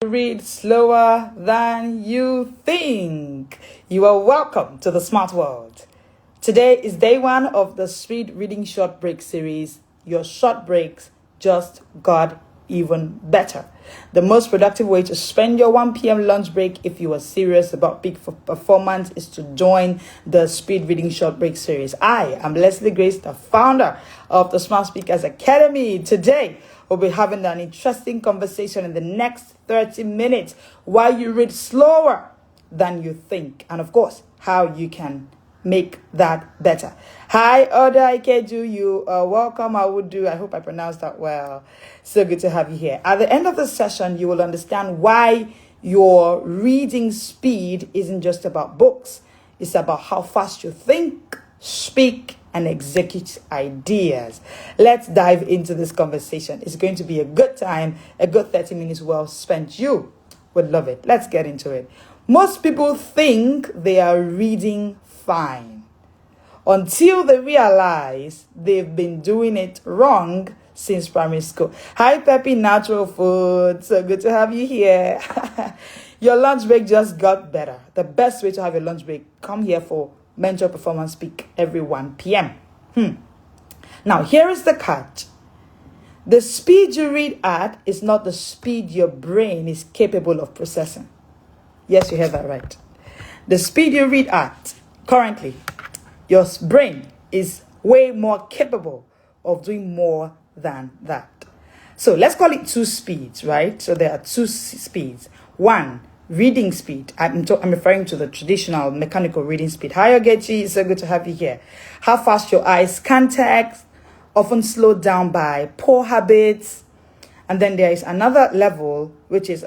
Read slower than you think. You are welcome to the smart world. Today is day one of the speed reading short break series. Your short breaks just got even better. The most productive way to spend your 1 p.m. lunch break if you are serious about peak performance is to join the speed reading short break series. I am Leslie Grace, the founder of the Smart Speakers Academy. Today, we'll be having an interesting conversation in the next 30 minutes while you read slower than you think. And of course, how you can make that better. Hi, Oda Ikeju, you are welcome. I hope I pronounced that well. So good to have you here. At the end of the session, you will understand why your reading speed isn't just about books. It's about how fast you think, speak, and execute ideas. Let's dive into this conversation. It's going to be a good time, a good 30 minutes well spent. You would love it. Let's get into it. Most people think they are reading fine until they realize they've been doing it wrong since primary school. Hi, Peppy Natural Food. So good to have you here. Your lunch break just got better. The best way to have your lunch break, come here for Mentor Performance Peak every 1 p.m. Now, here is the catch. The speed you read at is not the speed your brain is capable of processing. Yes, you heard that right. The speed you read at currently, your brain is way more capable of doing more than that. So let's call it two speeds, right? So there are two speeds. One, reading speed. I'm referring to the traditional mechanical reading speed. Hi, Ogechi. It's so good to have you here. How fast your eyes scan text, often slowed down by poor habits. And then there is another level, which is,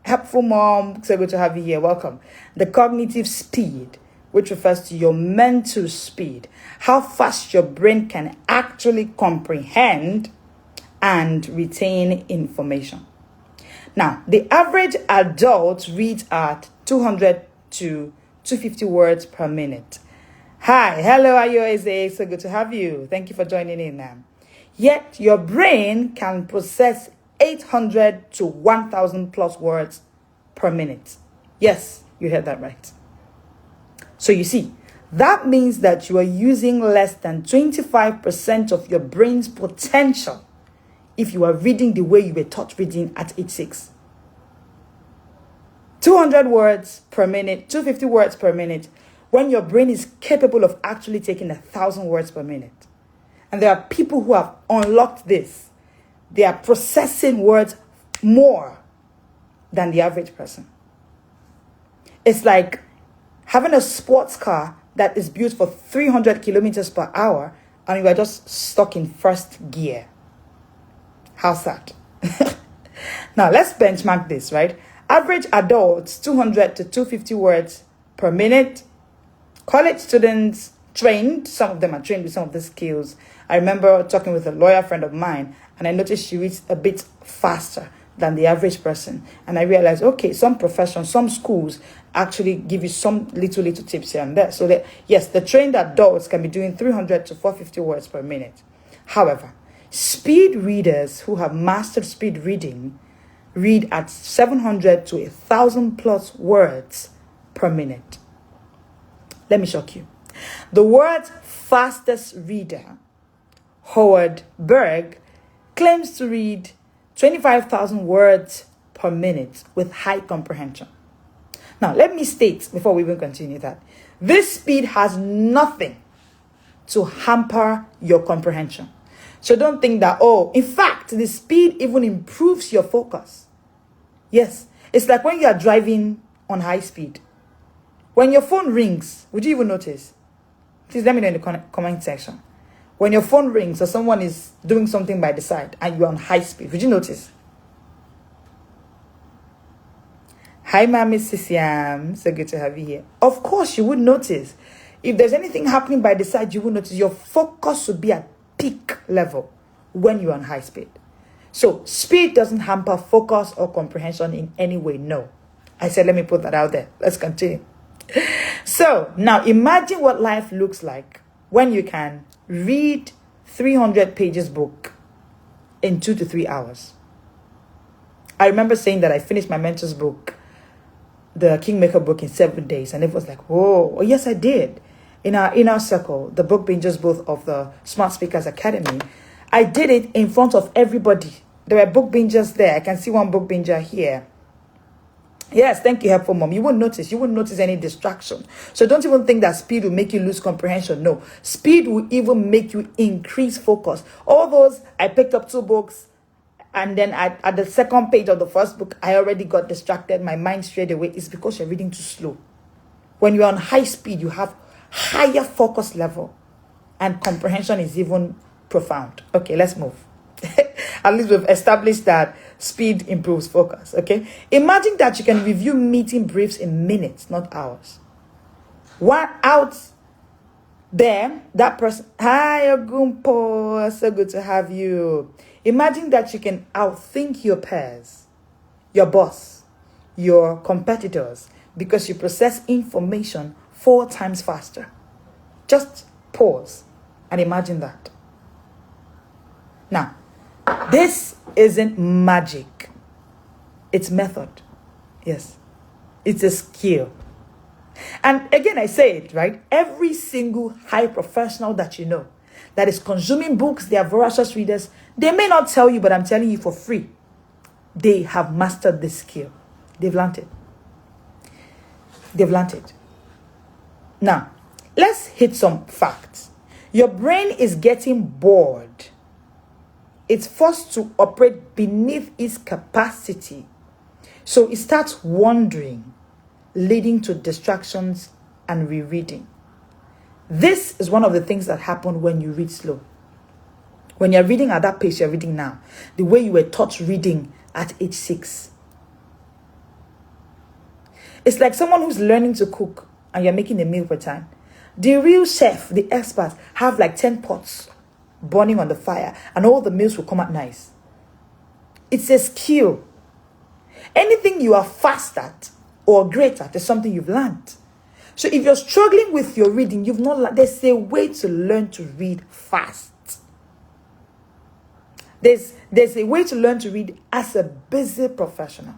helpful mom. So good to have you here. Welcome. The cognitive speed, which refers to your mental speed. How fast your brain can actually comprehend and retain information. Now, the average adult reads at 200 to 250 words per minute. Hi, hello, Ayo. So good to have you. Thank you for joining in now. Yet, your brain can process 800 to 1,000 plus words per minute. Yes, you heard that right. So you see, that means that you are using less than 25% of your brain's potential if you are reading the way you were taught reading at age 6. 200 words per minute, 250 words per minute, when your brain is capable of actually taking 1,000 words per minute. And there are people who have unlocked this. They are processing words more than the average person. It's like having a sports car that is built for 300 kilometers per hour and you are just stuck in first gear. How's that? Now, let's benchmark this, right? Average adults, 200 to 250 words per minute. College students trained, some of them are trained with some of the skills. I remember talking with a lawyer friend of mine, and I noticed she reads a bit faster than the average person. And I realized, okay, some professions, some schools actually give you some little tips here and there. So that, yes, the trained adults can be doing 300 to 450 words per minute. However, speed readers who have mastered speed reading read at 700 to 1,000 plus words per minute. Let me shock you. The world's fastest reader, Howard Berg, claims to read 25,000 words per minute with high comprehension. Now, let me state, before we even continue that, this speed has nothing to hamper your comprehension. So don't think that, in fact, the speed even improves your focus. Yes, it's like when you are driving on high speed. When your phone rings, would you even notice? Please let me know in the comment section. When your phone rings or someone is doing something by the side and you're on high speed, would you notice? Hi, Mami Sisiam. So good to have you here. Of course, you would notice. If there's anything happening by the side, you would notice your focus would be at peak level when you're on high speed. So speed doesn't hamper focus or comprehension in any way. No. I said, let me put that out there. Let's continue. So now imagine what life looks like when you can read 300 pages book in 2 to 3 hours. I remember saying that I finished my mentor's book, the Kingmaker book, in 7 days. And it was like, whoa, oh, yes, I did. In our inner circle, the book bingers both of the Smart Speakers Academy, I did it in front of everybody. There were book bingers there. I can see one book binger here. Yes, thank you, Helpful Mom. You won't notice. You won't notice any distraction. So don't even think that speed will make you lose comprehension. No. Speed will even make you increase focus. All those, I picked up 2 books, and then at the second page of the first book, I already got distracted. My mind straight away. It's because you're reading too slow. When you're on high speed, you have higher focus level, and comprehension is even profound. Okay, let's move. At least we've established that speed improves focus. Okay, imagine that you can review meeting briefs in minutes, not hours. One out there, that person, hi Ogumpo, so good to have you. Imagine that you can outthink your peers, your boss, your competitors, because you process information 4 times faster. Just pause and imagine that. Now, this isn't magic. It's method. Yes. It's a skill. And again, I say it, right? Every single high professional that you know that is consuming books, they are voracious readers, they may not tell you, but I'm telling you for free, they have mastered this skill. They've learned it. They've learned it. Now, let's hit some facts. Your brain is getting bored. It's forced to operate beneath its capacity. So it starts wandering, leading to distractions and rereading. This is one of the things that happen when you read slow. When you're reading at that pace you're reading now, the way you were taught reading at age 6. It's like someone who's learning to cook and you're making a meal per time. The real chef, the experts, have like 10 pots burning on the fire and all the meals will come out nice. It's a skill. Anything you are fast at or great at is something you've learned. So if you're struggling with your reading, you've not learned. There's a way to learn to read fast. There's a way to learn to read as a busy professional.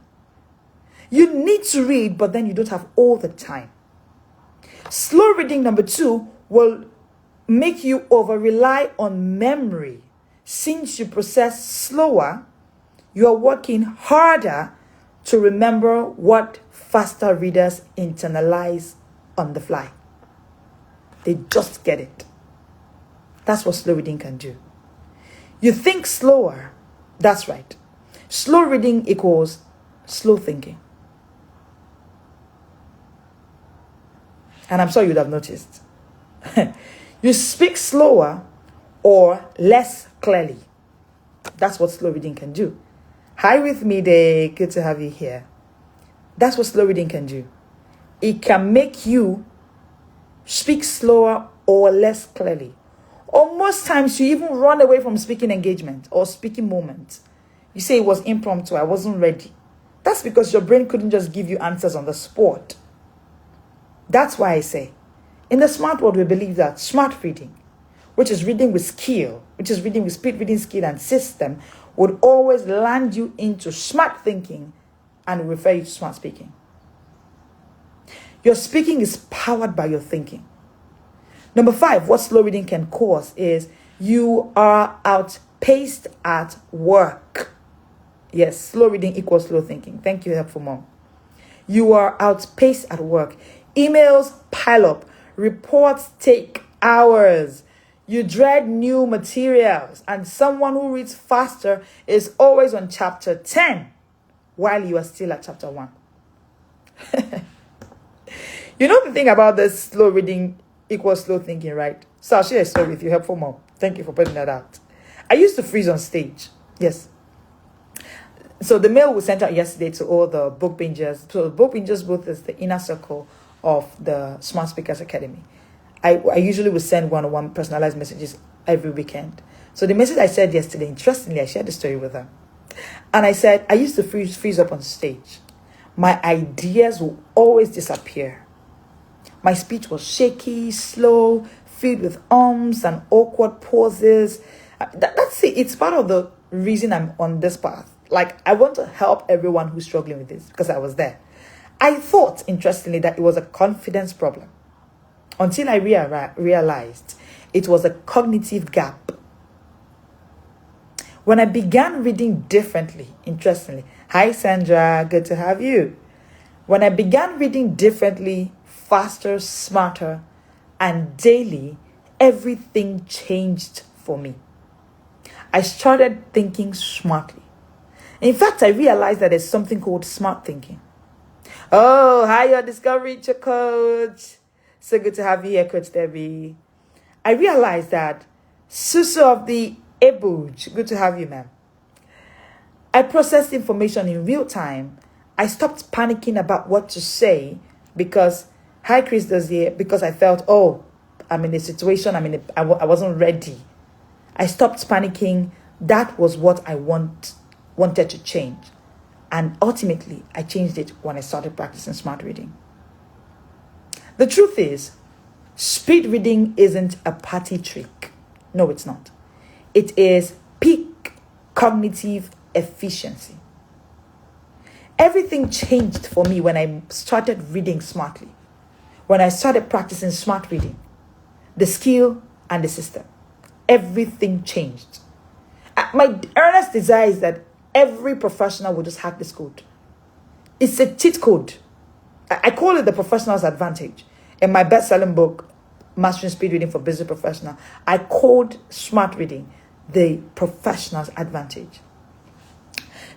You need to read, but then you don't have all the time. Slow reading, number 2, will make you over-rely on memory. Since you process slower, you are working harder to remember what faster readers internalize on the fly. They just get it. That's what slow reading can do. You think slower. That's right. Slow reading equals slow thinking. And I'm sure you'd have noticed. You speak slower or less clearly. That's what slow reading can do. Hi with me there. Good to have you here. That's what slow reading can do. It can make you speak slower or less clearly. Or most times you even run away from speaking engagement or speaking moment. You say it was impromptu, I wasn't ready. That's because your brain couldn't just give you answers on the spot. That's why I say, in the smart world, we believe that smart reading, which is reading with skill, which is reading with speed reading skill and system, would always land you into smart thinking and refer you to smart speaking. Your speaking is powered by your thinking. Number 5, what slow reading can cause is you are outpaced at work. Yes, slow reading equals slow thinking. Thank you, Helpful Mom. You are outpaced at work. Emails pile up. Reports take hours. You dread new materials. And someone who reads faster is always on chapter 10 while you are still at chapter 1. You know the thing about this slow reading equals slow thinking, right? So I'll share a story with you, Helpful Mom. Thank you for putting that out. I used to freeze on stage. Yes. So the mail was sent out yesterday to all the book bingers. So the book bingers booth is the inner circle of the Smart Speakers Academy. I usually will send one-on-one personalized messages every weekend. So the message I said yesterday, interestingly, I shared the story with her. And I said, I used to freeze up on stage. My ideas will always disappear. My speech was shaky, slow, filled with ums and awkward pauses. That's it. It's part of the reason I'm on this path. Like, I want to help everyone who's struggling with this because I was there. I thought, interestingly, that it was a confidence problem until I realized it was a cognitive gap. When I began reading differently, interestingly, hi Sandra, good to have you. When I began reading differently, faster, smarter, and daily, everything changed for me. I started thinking smartly. In fact, I realized that there's something called smart thinking. Oh, hi, your Discovery Coach. So good to have you here, Coach Debbie. I realized that Susu of the Ebuj, good to have you, ma'am. I processed information in real time. I stopped panicking about what to say because, hi, Chris Dozier, because I felt, oh, I'm in a situation, I wasn't ready. I stopped panicking. That was what I wanted to change. And ultimately, I changed it when I started practicing smart reading. The truth is, speed reading isn't a party trick. No, it's not. It is peak cognitive efficiency. Everything changed for me when I started reading smartly. When I started practicing smart reading, the skill and the system, everything changed. My earnest desire is that every professional will just hack this code. It's a cheat code. I call it the professional's advantage. In my best-selling book, Mastering Speed Reading for Business Professional, I called smart reading the professional's advantage.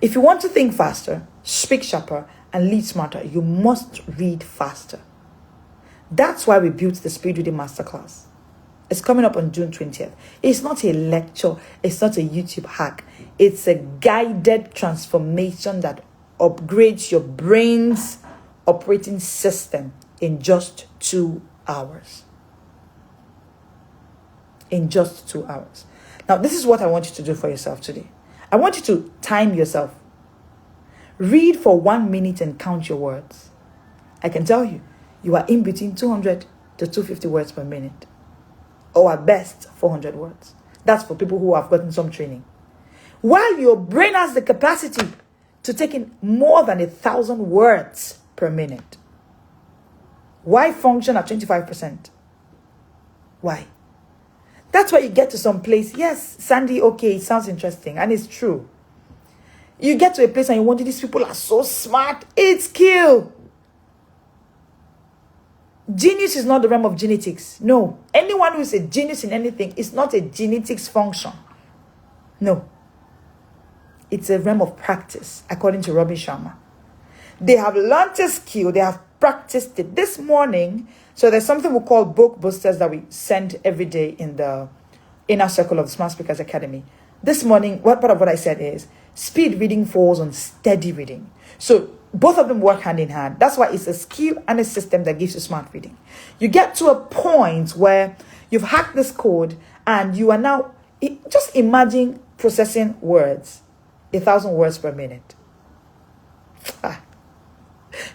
If you want to think faster, speak sharper, and lead smarter, you must read faster. That's why we built the Speed Reading Masterclass. It's coming up on June 20th. It's not a lecture. It's not a YouTube hack. It's a guided transformation that upgrades your brain's operating system in just 2 hours. In just 2 hours. Now, this is what I want you to do for yourself today. I want you to time yourself. Read for 1 minute and count your words. I can tell you, you are in between 200 to 250 words per minute. Or at best, 400 words. That's for people who have gotten some training. While your brain has the capacity to take in more than 1,000 words per minute. Why function at 25%? Why? That's why you get to some place. Yes, Sandy, okay, it sounds interesting. And it's true. You get to a place and you wonder, these people are so smart. It's skill. Genius is not the realm of genetics. No. Anyone who is a genius in anything is not a genetics function. No. It's a realm of practice, according to Robin Sharma. They have learned a skill. They have practiced it. This morning, so there's something we call book boosters that we send every day in the inner circle of the Smart Speakers Academy. This morning, part of what I said is, speed reading falls on steady reading. So both of them work hand in hand. That's why it's a skill and a system that gives you smart reading. You get to a point where you've hacked this code and you are now, just imagine processing words, 1,000 words per minute.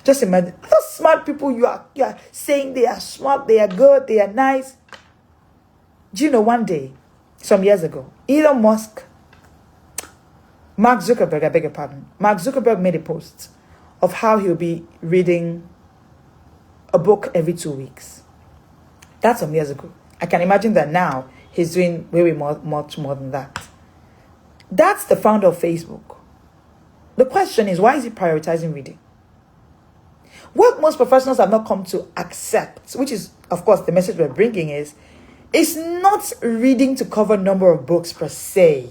Just imagine those smart people you are saying they are smart, they are good, they are nice. Do you know one day, some years ago, Mark Zuckerberg, I beg your pardon, Mark Zuckerberg made a post of how he'll be reading a book every 2 weeks. That's some years ago. I can imagine that now he's doing much more than that. That's the founder of Facebook. The question is, why is he prioritizing reading? What most professionals have not come to accept, which is, of course, the message we're bringing is, it's not reading to cover number of books per se.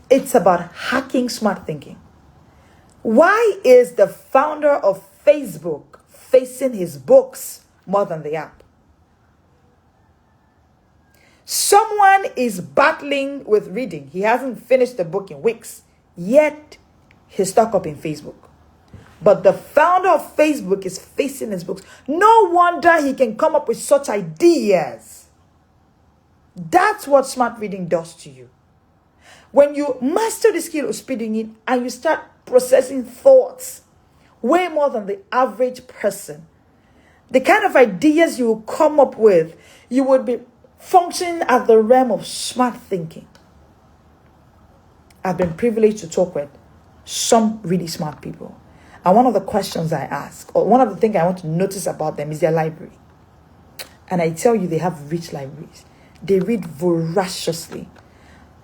It's about hacking smart thinking. Why is the founder of Facebook facing his books more than the app? Someone is battling with reading. He hasn't finished the book in weeks, yet he's stuck up in Facebook. But the founder of Facebook is facing his books. No wonder he can come up with such ideas. That's what smart reading does to you. When you master the skill of speed reading and you start processing thoughts way more than the average person, the kind of ideas you will come up with, you would be functioning at the realm of smart thinking. I've been privileged to talk with some really smart people. And one of the questions I ask, or one of the things I want to notice about them is their library. And I tell you, they have rich libraries. They read voraciously.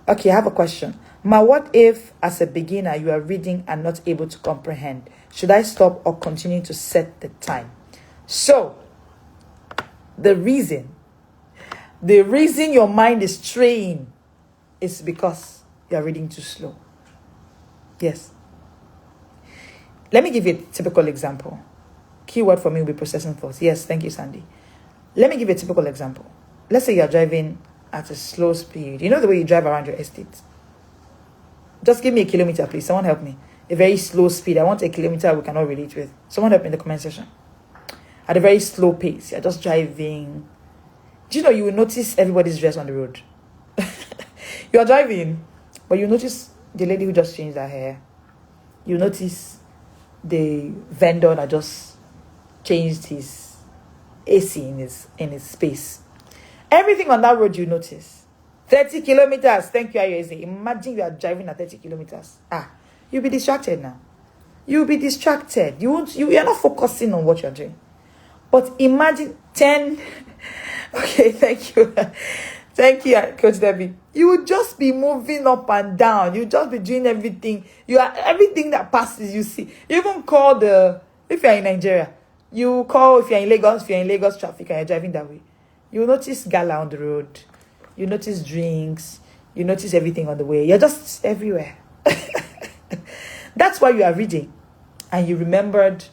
Okay, I have a question. What if, as a beginner, you are reading and not able to comprehend? Should I stop or continue to set the time? So, the reason your mind is straying is because you are reading too slow. Yes. Let me give you a typical example. Keyword for me will be processing thoughts. Yes, thank you, Sandy. Let me give you a typical example. Let's say you're driving at a slow speed. You know the way you drive around your estate? Just give me a kilometer, please. Someone help me. A very slow speed. I want a kilometer we cannot relate with. Someone help me in the comment section. At a very slow pace. You're just driving. Do you know you will notice everybody's dress on the road? You're driving, but you notice the lady who just changed her hair. You notice the vendor that just changed his AC in his space. Everything on that road you notice. 30 kilometers. Thank you, IUSA. Imagine you are driving at 30 kilometers. You'll be distracted now. You'll be distracted. You're not focusing on what you're doing. But imagine 10. Okay, thank you. Thank you, Coach Debbie. You will just be moving up and down. You'll just be doing everything. Everything that passes, you see. You even call if you're in Nigeria, you call if you're in Lagos traffic and you're driving that way. You notice gala on the road. You notice drinks. You notice everything on the way. You're just everywhere. That's why you are reading. And you remembered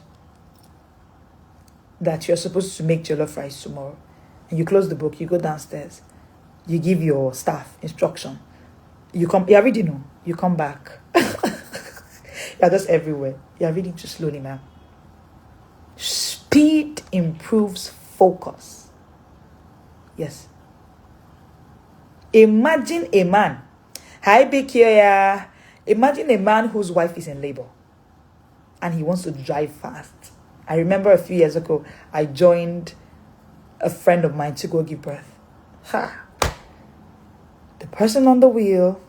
that you're supposed to make jollof rice tomorrow. And you close the book. You go downstairs. You give your staff instruction. You're reading. No, you come back. You're just everywhere. You're reading too slowly now. Speed improves focus. Yes. Imagine a man. Hi, Bikia. Imagine a man whose wife is in labor and he wants to drive fast. I remember a few years ago, I joined a friend of mine to go give birth. The person on the wheel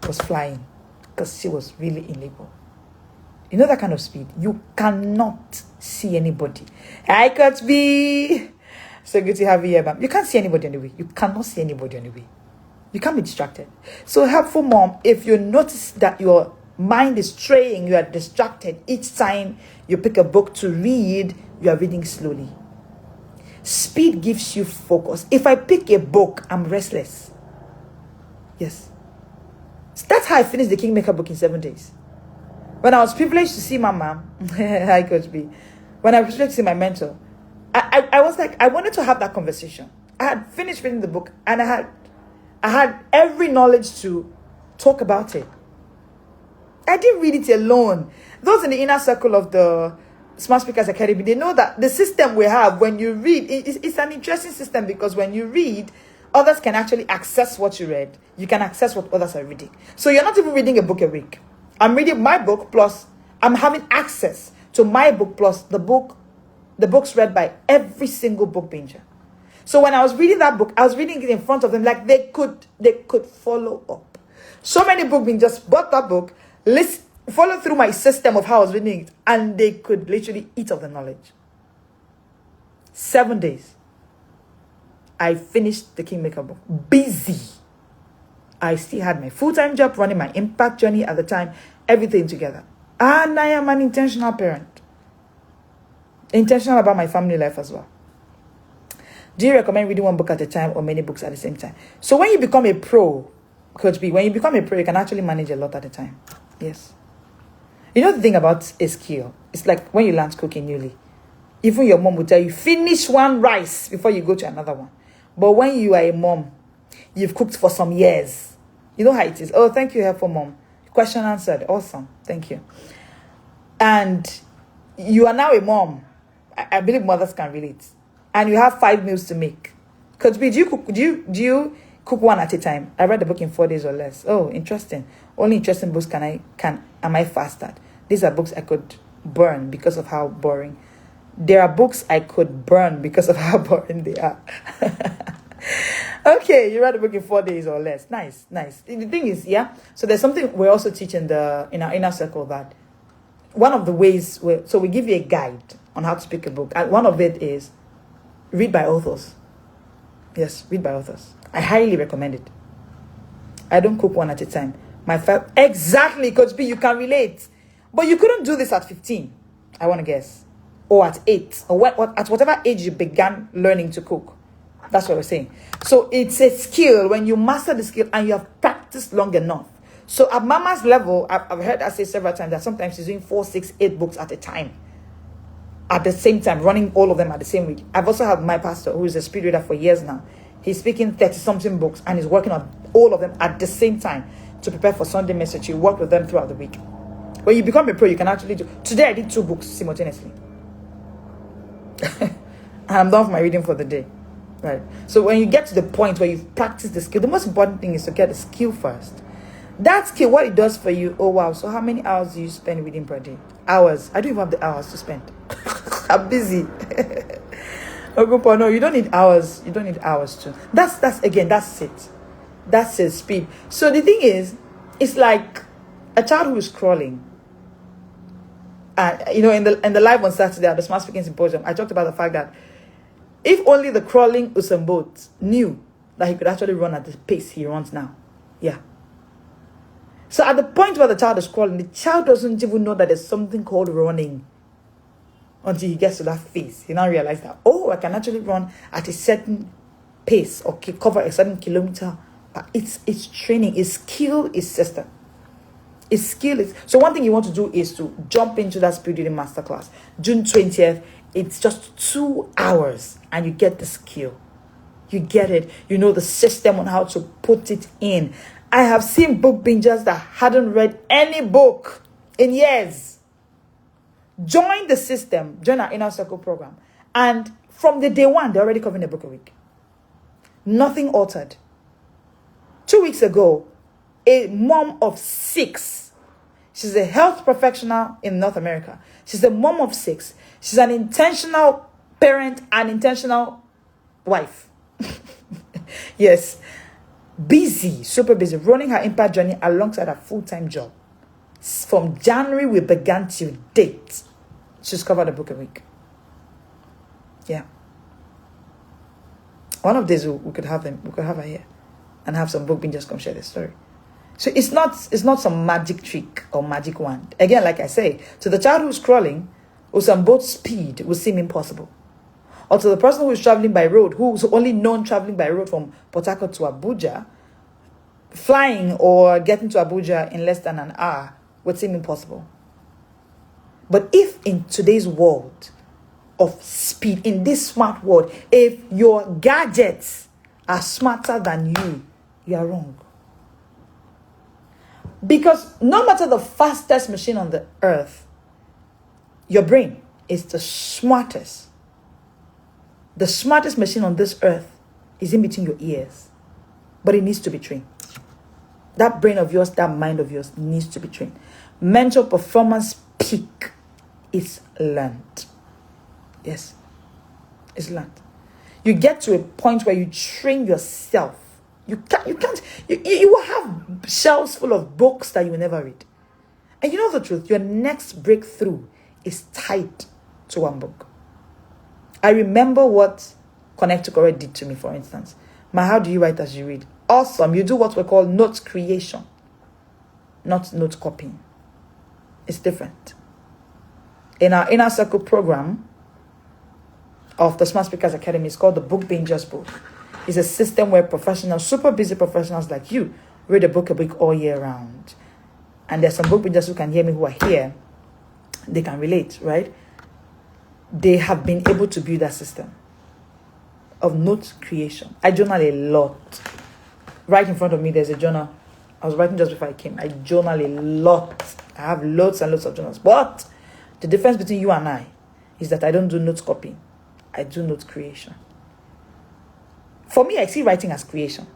was flying because she was really in labor. You know that kind of speed? You cannot see anybody. Hi, Coach B. So good to have you here, ma'am. You can't see anybody on the way. You cannot see anybody on the way. You can't be distracted. So helpful mom, if you notice that your mind is straying, you are distracted each time you pick a book to read, you are reading slowly. Speed gives you focus. If I pick a book, I'm restless. Yes. So that's how I finished the Kingmaker book in 7 days. When I was privileged to see my mom, hi Coach B. When I was privileged to see my mentor, I was like, I wanted to have that conversation. I had finished reading the book and I had every knowledge to talk about it. I didn't read it alone. Those in the inner circle of the Smart Speakers Academy, they know that the system we have when you read, it's an interesting system because when you read, others can actually access what you read. You can access what others are reading. So you're not even reading a book a week. I'm reading my book plus I'm having access to my book plus the books read by every single book binger. So when I was reading that book, I was reading it in front of them like they could follow up. So many book bingers bought that book, follow through my system of how I was reading it, and they could literally eat of the knowledge. 7 days. I finished the Kingmaker book. Busy. I still had my full-time job, running my impact journey at the time, everything together. And I am an intentional parent. Intentional about my family life as well. Do you recommend reading one book at a time or many books at the same time? So when you become a pro, Coach B, when you become a pro, you can actually manage a lot at a time. Yes. You know the thing about a skill? It's like when you learn cooking newly. Even your mom will tell you, finish one rice before you go to another one. But when you are a mom, you've cooked for some years. You know how it is. Oh, thank you, helpful mom. Question answered. Awesome. Thank you. And you are now a mom. I believe mothers can relate. And you have 5 meals to make. Coach B, do you cook one at a time? I read the book in 4 days or less. Oh, interesting. Only interesting books am I fasted. These are books I could burn because of how boring. There are books I could burn because of how boring they are. Okay, you read the book in 4 days or less. Nice, nice. The thing is, yeah. So there's something we're also teaching in our inner circle, that one of the ways so we give you a guide on how to pick a book, and one of it is read by authors. Yes, read by authors. I highly recommend it. I don't cook one at a time. Exactly, Coach B, you can relate. But you couldn't do this at 15, I want to guess. Or at 8. Or at whatever age you began learning to cook. That's what we're saying. So it's a skill when you master the skill and you have practiced long enough. So at Mama's level, I've heard her say several times that sometimes she's doing 4, 6, 8 books at a time. At the same time, running all of them at the same week. I've also had my pastor, who is a speed reader for years now. He's speaking 30-something books and he's working on all of them at the same time to prepare for Sunday message. You work with them throughout the week. When you become a pro, you can actually do. Today I did 2 books simultaneously. And I'm done with my reading for the day. Right. So when you get to the point where you've practiced the skill, the most important thing is to get the skill first. That skill, what it does for you, oh wow, so how many hours do you spend reading per day? Hours. I don't even have the hours to spend. I'm busy. No, you don't need hours. You don't need hours to. That's it. That's his speed. So the thing is, it's like a child who is crawling. In the live on Saturday at the Smart Speaking Symposium, I talked about the fact that if only the crawling Usain Bolt knew that he could actually run at the pace he runs now. Yeah. So at the point where the child is crawling, the child doesn't even know that there's something called running until he gets to that phase. He now realizes that, oh, I can actually run at a certain pace or cover a certain kilometer. But it's training, it's skill, it's system. It's skill. So one thing you want to do is to jump into that speed reading masterclass. June 20th, it's just 2 hours and you get the skill. You get it. You know the system on how to put it in. I have seen book bingers that hadn't read any book in years. Join the system. Join our Inner Circle program. And from the day one, they're already covering a book a week. Nothing altered. 2 weeks ago, a mom of 6. She's a health professional in North America. She's a mom of 6. She's an intentional parent and intentional wife. Yes. Busy, super busy, running her impact journey alongside her full-time job. From January we began till date. She's covered a book a week. Yeah. One of these we could have them. We could have her here and have some book bingers come share their story. So it's not some magic trick or magic wand. Again, like I say, to the child who's crawling, Usain Bolt speed will seem impossible. Or to the person who is traveling by road, who's only known traveling by road from Port Harcourt to Abuja, flying or getting to Abuja in less than an hour would seem impossible. But if in today's world of speed, in this smart world, if your gadgets are smarter than you are wrong. Because no matter the fastest machine on the earth, your brain is the smartest. The smartest machine on this earth is in between your ears. But it needs to be trained. That brain of yours, that mind of yours needs to be trained. Mental performance peak is learned. Yes, it's learned. You get to a point where you train yourself. You will have shelves full of books that you will never read. And you know the truth, your next breakthrough is tied to one book. I remember what Connect to Correct did to me, for instance. How do you write as you read? Awesome. You do what we call note creation, not note copying. It's different. In our Inner Circle program of the Smart Speakers Academy, it's called the Book Bingers Book. It's a system where professionals, super busy professionals like you, read a book all year round. And there's some book bingers who can hear me who are here. They can relate, right? They have been able to build that system of note creation. I journal a lot. Right in front of me, there's a journal. I was writing just before I came. I journal a lot. I have lots and lots of journals. But the difference between you and I is that I don't do note copying. I do note creation. For me, I see writing as creation.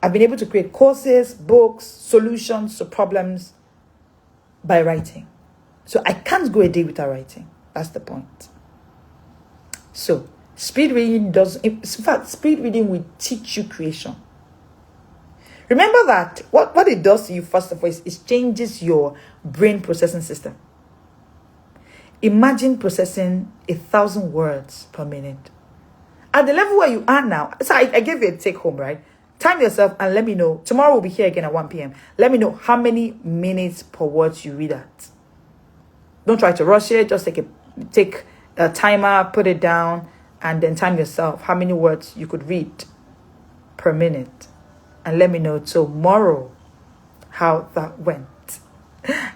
I've been able to create courses, books, solutions to problems by writing. So I can't go a day without writing. That's the point. So Speed reading does, in fact, speed reading will teach you creation. Remember that what it does to you, first of all, is it changes your brain processing system. Imagine processing 1,000 words per minute. At the level where you are now, so I gave you a take home, right? Time yourself and let me know. Tomorrow we'll be here again at 1 p.m. Let me know how many minutes per word you read at. Don't try to rush it. Just take a timer, put it down, and then time yourself how many words you could read per minute. And let me know tomorrow how that went.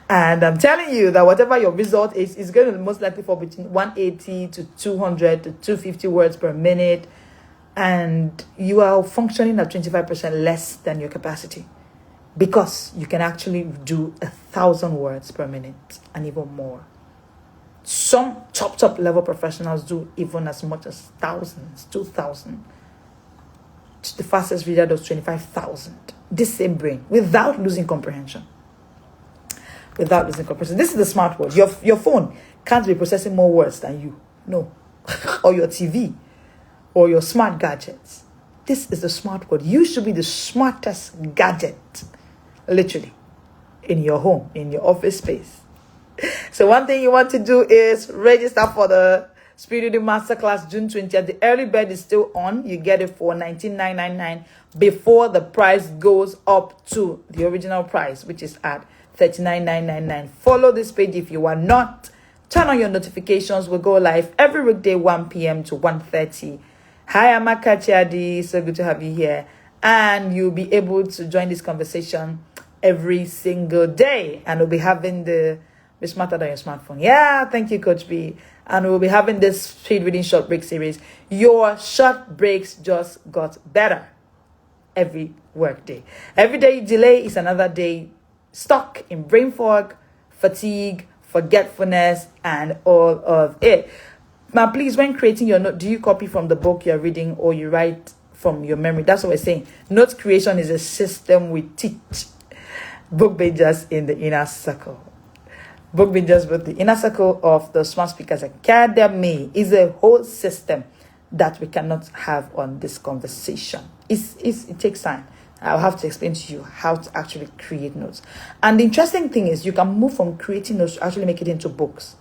And I'm telling you that whatever your result is going to most likely fall between 180 to 200 to 250 words per minute. And you are functioning at 25% less than your capacity. Because you can actually do 1,000 words per minute and even more. Some top level professionals do even as much as thousands, 2,000. The fastest reader does 25,000. This same brain, without losing comprehension. Without losing comprehension. This is the smart word. Your phone can't be processing more words than you. No. Or your TV. Or your smart gadgets. This is the smart word. You should be the smartest gadget. Literally. In your home. In your office space. So one thing you want to do is register for the Speed Reading Masterclass June 20th. The early bird is still on. You get it for $19,999 before the price goes up to the original price, which is at $39,999. Follow this page if you are not. Turn on your notifications. We'll go live every weekday 1 p.m. to 1:30. Hi, I'm Akachiadi. So good to have you here. And you'll be able to join this conversation every single day. And we'll be having Be Smarter Than Your Smartphone. Yeah, thank you, Coach B. And we'll be having this speed reading short break series. Your short breaks just got better every work day. Every day delay is another day stuck in brain fog, fatigue, forgetfulness, and all of it. Now, please, when creating your note, do you copy from the book you're reading or you write from your memory? That's what we're saying. Note creation is a system we teach book bingers in the inner circle. Book bingers with the inner circle of the Smart Speakers Academy is a whole system that we cannot have on this conversation. It takes time. I'll have to explain to you how to actually create notes. And the interesting thing is you can move from creating notes to actually make it into books.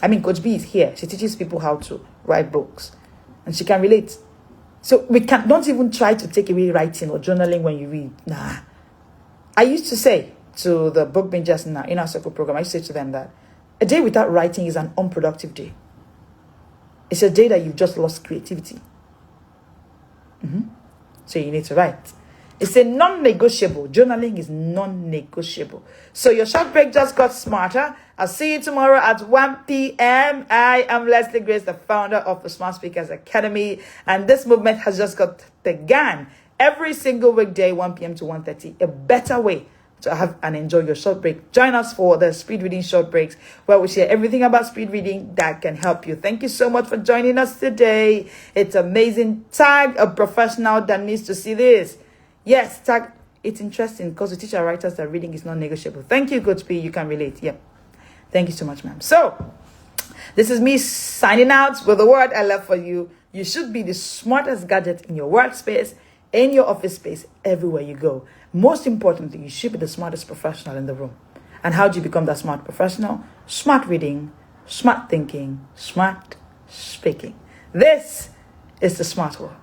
I mean, Coach B is here. She teaches people how to write books. And she can relate. So don't even try to take away writing or journaling when you read. Nah. I used to say to the book bingers in our inner circle program, I used to say to them that a day without writing is an unproductive day. It's a day that you've just lost creativity. So you need to write. It's a non-negotiable. Journaling is non-negotiable. So your short break just got smarter. I'll see you tomorrow at 1 p.m. I am Leslie Grace, the founder of the Smart Speakers Academy. And this movement has just got begun. Every single weekday, 1 p.m. to 1:30. A better way to have and enjoy your short break. Join us for the speed reading short breaks, where we share everything about speed reading that can help you. Thank you so much for joining us today. It's amazing. Tag a professional that needs to see this. Yes, tag. It's interesting because we teach our writers that reading is non-negotiable. Thank you, Coach P. You can relate. Yep. Thank you so much, ma'am. So, this is me signing out with a word I love for you. You should be the smartest gadget in your workspace, in your office space, everywhere you go. Most importantly, you should be the smartest professional in the room. And how do you become that smart professional? Smart reading, smart thinking, smart speaking. This is the smart world.